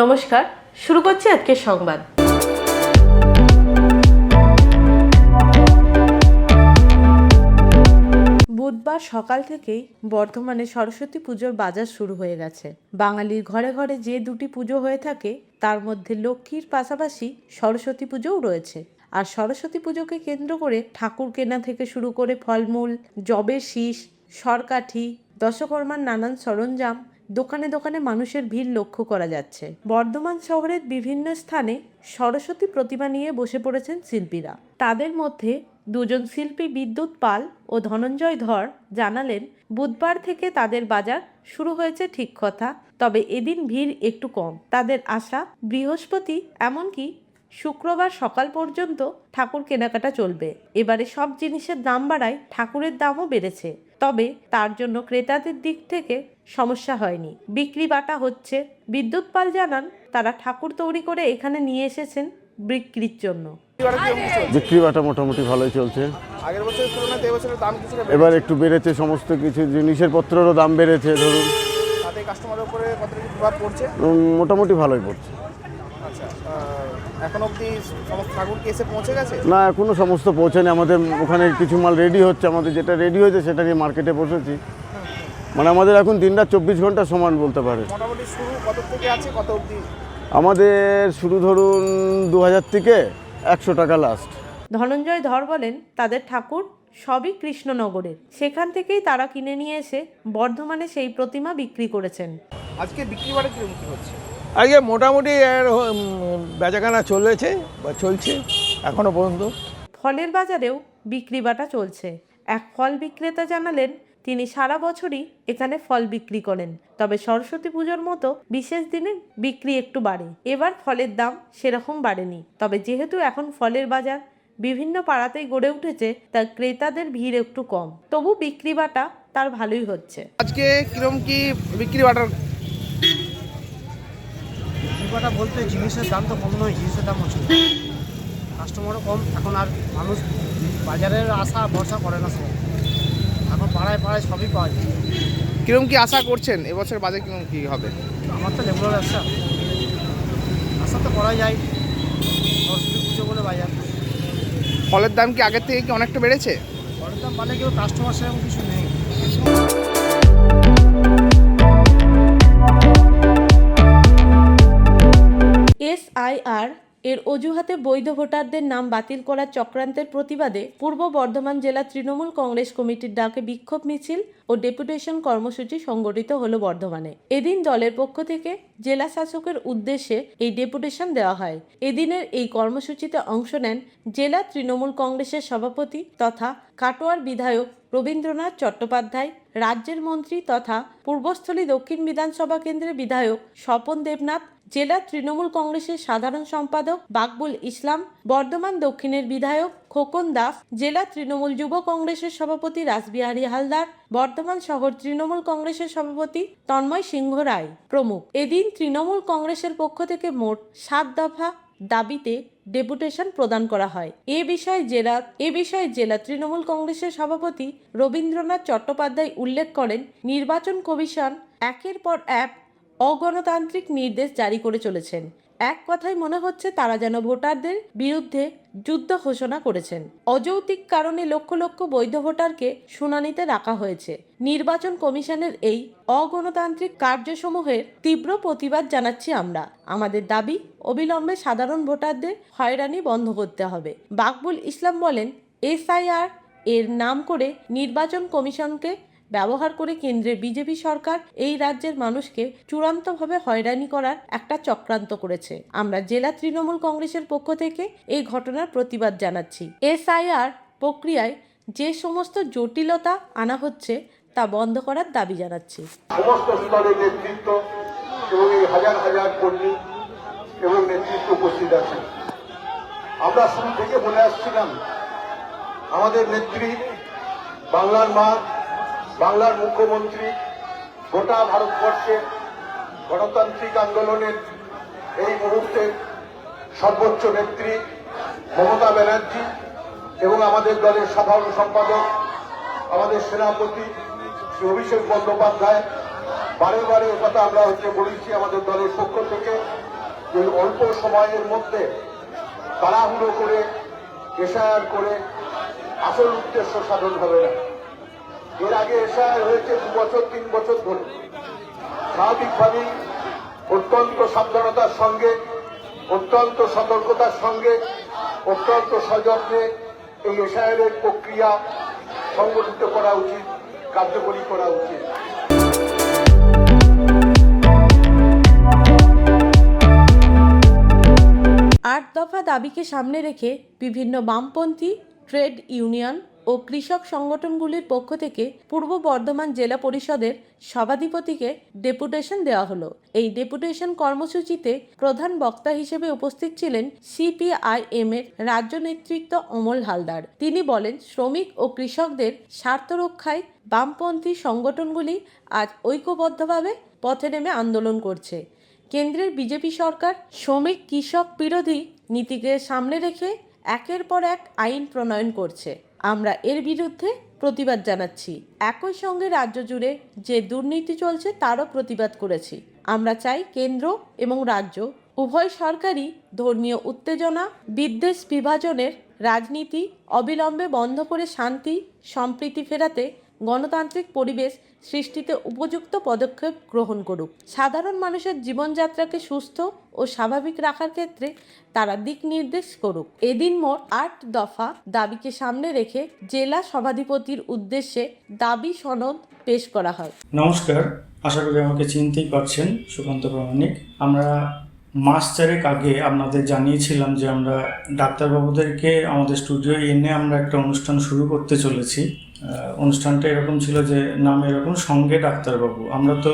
নমস্কার, শুরু করছি আজকের সংবাদ। বুধবার সকাল থেকেই বর্ধমানে সরস্বতী পুজোর বাজার শুরু হয়ে গেছে। বাঙালির ঘরে ঘরে যে দুটি পুজো হয়ে থাকে তার মধ্যে লক্ষ্মীর পাশাপাশি সরস্বতী পুজোও রয়েছে। আর সরস্বতী পুজোকে কেন্দ্র করে ঠাকুর কেনা থেকে শুরু করে ফলমূল, জবের শীষ, সরকাঠি, দশকর্মার নানান সরঞ্জাম, দোকানে দোকানে মানুষের ভিড় লক্ষ্য করা যাচ্ছে। বর্ধমান শহরের বিভিন্ন স্থানে সরস্বতী প্রতিমা নিয়ে বসে পড়েছেন শিল্পীরা। তাদের মধ্যে দুজন শিল্পী বিদ্যুৎ পাল ও ধনঞ্জয় ধর জানালেন, বুধবার থেকে তাদের বাজার শুরু হয়েছে ঠিক কথা, তবে এদিন ভিড় একটু কম। তাদের আশা বৃহস্পতি এমনকি শুক্রবার সকাল পর্যন্ত ঠাকুর কেনাকাটা চলবে। এবারে সব জিনিসের দাম বাড়ায় ঠাকুরের দামও বেড়েছে, তবে তার জন্য ক্রেতাদের দিক থেকে সমস্যা হয়নি, বিক্রি বাটা হচ্ছে। বিদ্যুৎ পাল জানান, তারা ঠাকুর তৈরি করে এখানে নিয়ে এসেছেন বিক্রির জন্য। বিক্রি বাটা মোটামুটি ভালোই চলছে। আগের বছরের তুলনায় এবছরের দাম কিছুটা এবার একটু বেড়েছে, সমস্ত কিছু জিনিসের পত্রেরও দাম বেড়েছে। ধরুন তাতে কাস্টমারের উপরে কতটা কি প্রভাব পড়ছে? মোটামুটি ভালোই পড়ছে। আচ্ছা, এখন অবধি সমস্ত ঠাকুর কি এসে পৌঁছে গেছে? না, এখনো সমস্ত পৌঁছায়নি। আমাদের ওখানে কিছু মাল রেডি হচ্ছে, আমাদের যেটা রেডি হয়েছে সেটা নিয়ে মার্কেটে বসেছি। মানে আমাদের এখন দিনরাত 24 ঘন্টা সমান বলতে পারে। মোটামুটি শুরু কত থেকে আছে, কত অবধি? আমাদের শুরু ধরুন 2000 থেকে 100 টাকা লাস্ট। ধনঞ্জয় ধর বলেন, তাদের ঠাকুর সবই কৃষ্ণনগরের, সেখান থেকেই তারা কিনে নিয়ে এসে বর্ধমানে সেই প্রতিমা বিক্রি করেছেন। আজকে বিক্রি বাটা কিরকম কি হচ্ছে? আজকে মোটামুটি বেচাকেনা চলেছে বা চলছে এখনো পর্যন্ত। ফলের বাজারেও বিক্রি বাটা চলছে। এক ফল বিক্রেতা জানালেন, তিনি সারা বছরই এখানে ফল বিক্রি করেন, তবে সরস্বতী পুজোর মতো বিশেষ দিনে বিক্রি একটু বাড়ে। এবার ফলের দাম সেরকম বাড়েনি, তবে যেহেতু এখন ফলের বাজার বিভিন্ন পাড়াতেই গড়ে উঠেছে, তাই ক্রেতাদের ভিড় একটু কম, তবু বিক্রি বাটা তার ভালোই হচ্ছে। আজকে কিরকম কি বিক্রি বাটার? বিক্রিবাটা বলতে জিনিসের দাম তো কম নয়, জিনিসের দাম হচ্ছে কাস্টমারও কম। এখন আর মানুষ বাজারের আশা ভরসা করে না, সব এখন পাড়ায় পাড়ায় সবই পাওয়া যায়। কিরকম কি আশা করছেন এবছর বাজার কিরকম কি হবে? আমার তো রেগুলার ব্যবসা, আশা তো করা যায়। সরস্বতী পুজো বলে বাজার, ফলের দাম কি আগের থেকে কি অনেকটা বেড়েছে? ফলের দাম বাড়লে কেউ কাস্টমার সেরকম কিছু নেই। SIR এর অজুহাতে বৈধ ভোটারদের নাম বাতিল করার চক্রান্তের প্রতিবাদে পূর্ব বর্ধমান জেলা তৃণমূল কংগ্রেস কমিটির ডাকে বিক্ষোভ মিছিল ও ডেপুটেশন কর্মসূচি সংগঠিত হলো বর্ধমানে। এদিন দলের পক্ষ থেকে জেলা শাসকের উদ্দেশ্যে এই ডেপুটেশন দেওয়া হয়। এদিনের এই কর্মসূচিতে অংশ নেন জেলা তৃণমূল কংগ্রেসের সভাপতি তথা কাটোয়ার বিধায়ক রবীন্দ্রনাথ চট্টোপাধ্যায়, রাজ্যের মন্ত্রী তথা পূর্বস্থলী দক্ষিণ বিধানসভা কেন্দ্রের বিধায়ক স্বপন দেবনাথ, জেলা তৃণমূল কংগ্রেসের সাধারণ সম্পাদক বাকবুল ইসলাম, বর্ধমান দক্ষিণের বিধায়ক খোকন দাস, জেলা তৃণমূল যুব কংগ্রেসের সভাপতি রাসবিহারী হালদার, বর্ধমান শহর তৃণমূল কংগ্রেসের সভাপতি তন্ময় সিংহ রায় প্রমুখ। এদিন তৃণমূল কংগ্রেসের পক্ষ থেকে মোট 7 দফা দাবিতে ডেপুটেশন প্রদান করা হয়। এ বিষয়ে জেলা তৃণমূল কংগ্রেসের সভাপতি রবীন্দ্রনাথ চট্টোপাধ্যায় উল্লেখ করেন, নির্বাচন কমিশন একের পর এক অগণতান্ত্রিক নির্দেশ জারি করে চলেছেন। এক কথায় মনে হচ্ছে তারা যেন ভোটারদের বিরুদ্ধে যুদ্ধ ঘোষণা করেছেন। অযৌক্তিক কারণে লক্ষ লক্ষ বৈধ ভোটারকে শুনানিতে রাখা হয়েছে। নির্বাচন কমিশনের এই অগণতান্ত্রিক কার্যসমূহের তীব্র প্রতিবাদ জানাচ্ছি আমরা। আমাদের দাবি, অবিলম্বে সাধারণ ভোটারদের হয়রানি বন্ধ করতে হবে। বাকবুল ইসলাম বলেন, SIR এর নাম করে নির্বাচন কমিশনকে ব্যবহার করে কেন্দ্রের বিজেপি সরকার এই রাজ্যের মানুষকে চূড়ান্তভাবে হয়রানি করার একটা চক্রান্ত করেছে। আমরা জেলা তৃণমূল কংগ্রেসের পক্ষ থেকে এই ঘটনার প্রতিবাদ জানাচ্ছি। SIR প্রক্রিয়ায় যে সমস্ত জটিলতা আনা হচ্ছে তা বন্ধ করার দাবি জানাচ্ছি। সমস্ত স্তরের নেতৃত্ব এবং এই হাজার হাজার কর্মী এবং নেতৃত্ব উপস্থিত আছেন। আমরা শুরু থেকে বলে আসছিলাম, আমাদের নেত্রী, বাংলার মা, বাংলার মুখ্যমন্ত্রী, গোটা ভারতবর্ষের গণতান্ত্রিক আন্দোলনের এই মুহূর্তে সর্বোচ্চ নেত্রী মমতা ব্যানার্জি এবং আমাদের দলের সাধারণ সম্পাদক, আমাদের সেনাপতি শ্রী অভিষেক বন্দ্যোপাধ্যায় বারে বারে কথা আমরা বলেছি আমাদের দলের পক্ষ থেকে যে অল্প সময়ের মধ্যে তাড়াহুড়ো করে এসআইআর করে আসল উদ্দেশ্য সাধন হবে না। এর আগে এসআইআর হয়েছে 2 বছর 3 বছর ধরে। স্বাভাবিকভাবেই অত্যন্ত সাবধানতার সঙ্গে, অত্যন্ত সতর্কতার সঙ্গে, অত্যন্ত সযত্নে এই এসআইআর প্রক্রিয়া সংগঠিত করা উচিত, কার্যকরী করা উচিত। 8 দফা দাবিকে সামনে রেখে বিভিন্ন বামপন্থী ট্রেড ইউনিয়ন ও কৃষক সংগঠনগুলির পক্ষ থেকে পূর্ব বর্ধমান জেলা পরিষদের সভাধিপতিকে ডেপুটেশন দেওয়া হলো। এই ডেপুটেশন কর্মসূচিতে প্রধান বক্তা হিসেবে উপস্থিত ছিলেন সিপিআইএম এর রাজ্য নেতৃত্ব অমল হালদার। তিনি বলেন, শ্রমিক ও কৃষকদের স্বার্থ রক্ষায় বামপন্থী সংগঠনগুলি আজ ঐক্যবদ্ধভাবে পথে নেমে আন্দোলন করছে। কেন্দ্রের বিজেপি সরকার শ্রমিক কৃষক বিরোধী নীতিকে সামনে রেখে একের পর এক আইন প্রণয়ন করছে। আমরা এর বিরুদ্ধে প্রতিবাদ জানাচ্ছি। একই সঙ্গে রাজ্য জুড়ে যে দুর্নীতি চলছে তারও প্রতিবাদ করেছি। আমরা চাই কেন্দ্র এবং রাজ্য উভয় সরকারই ধর্মীয় উত্তেজনা, বিদ্বেষ, বিভাজনের রাজনীতি অবিলম্বে বন্ধ করে শান্তি সম্প্রীতি ফেরাতে গণতান্ত্রিক পরিবেশ সৃষ্টিতে উপযুক্ত পদক্ষেপ গ্রহণ করুক। সাধারণ মানুষের জীবনযাত্রাকে সুস্থ ও স্বাভাবিক রাখার ক্ষেত্রে তারা দিক নির্দেশ করুক। এদিন মোট 8 দফা দাবিকে সামনে রেখে জেলা সভাধিপতির উদ্দেশ্যে দাবি সনদ পেশ করা হয়। নমস্কার, আশা করি আমাকে চিনতেই পারছেন। সুকান্ত প্রামাণিক। আমরা মাস 4 আগে আপনাদের জানিয়েছিলাম যে আমরা ডাক্তারবাবুদেরকে আমাদের স্টুডিওয়ে এনে আমরা একটা অনুষ্ঠান শুরু করতে চলেছি। অনুষ্ঠানটা এরকম ছিল যে নাম এরকম, সঙ্গে ডাক্তারবাবু। আমরা তো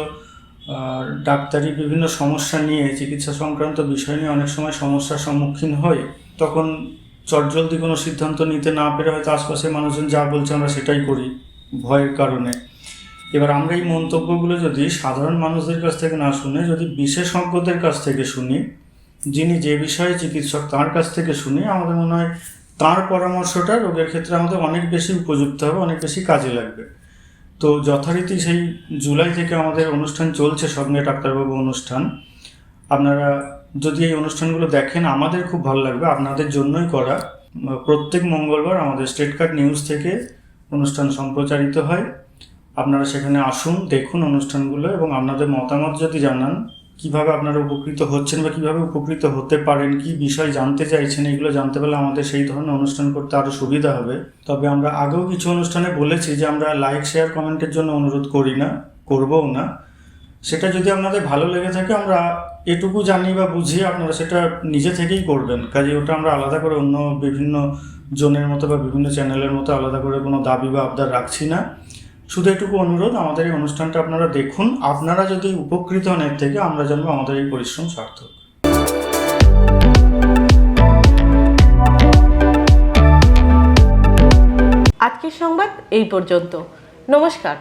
ডাক্তারি বিভিন্ন সমস্যা নিয়ে, চিকিৎসা সংক্রান্ত বিষয় নিয়ে অনেক সময় সমস্যার সম্মুখীন হই। তখন চটজলদি কোনো সিদ্ধান্ত নিতে না পেরে হয়তো আশপাশের মানুষজন যা বলছে আমরা সেটাই করি ভয়ের কারণে। এবার আমরা এই মন্তব্যগুলো যদি সাধারণ মানুষদের কাছ থেকে না শুনে যদি বিশেষজ্ঞদের কাছ থেকে শুনি, যিনি যে বিষয়ে চিকিৎসক তার কাছ থেকে শুনি, আমাদের মনে হয় তার পরামর্শটা রোগের ক্ষেত্রে আমাদের অনেক বেশি উপযুক্ত হবে, অনেক বেশি কাজে লাগবে। তো যথারীতি সেই জুলাই থেকে আমাদের অনুষ্ঠান চলছে, সঙ্গে ডাক্তারবাবু অনুষ্ঠান। আপনারা যদি এই অনুষ্ঠানগুলো দেখেন আমাদের খুব ভালো লাগবে, আপনাদের জন্যই করা। প্রত্যেক মঙ্গলবার আমাদের স্টেট কার্ড নিউজ থেকে অনুষ্ঠান সম্প্রচারিত হয়। আপনারা সেখানে আসুন, দেখুন অনুষ্ঠানগুলো এবং আপনাদের মতামত যদি জানান, কিভাবে আপনারা উপকৃত হচ্ছেন বা কিভাবে উপকৃত হতে পারেন, কি বিষয় জানতে চাইছেন, এগুলো জানতে পারলে আমাদের সেই ধরনের অনুষ্ঠান করতে আরও সুবিধা হবে। তবে আমরা আগেও কিছু অনুষ্ঠানে বলেছি যে আমরা লাইক শেয়ার কমেন্টের জন্য অনুরোধ করি না, করবও না। সেটা যদি আপনাদের ভালো লেগে থাকে, আমরা এটুকু জানি বা বুঝি, আপনারা সেটা নিজে থেকেই করবেন। কাজে ওটা আমরা আলাদা করে অন্য বিভিন্ন জোনের মতো বা বিভিন্ন চ্যানেলের মতো আলাদা করে কোনো দাবি বা আবদার রাখছি না। শুধু এটুকু অনুরোধ, আমাদের এই অনুষ্ঠানটা আপনারা দেখুন। আপনারা যদি উপকৃত হন এর থেকে, আমরা জানবো আমাদের এই পরিশ্রম সার্থক। আজকের সংবাদ এই পর্যন্ত। নমস্কার।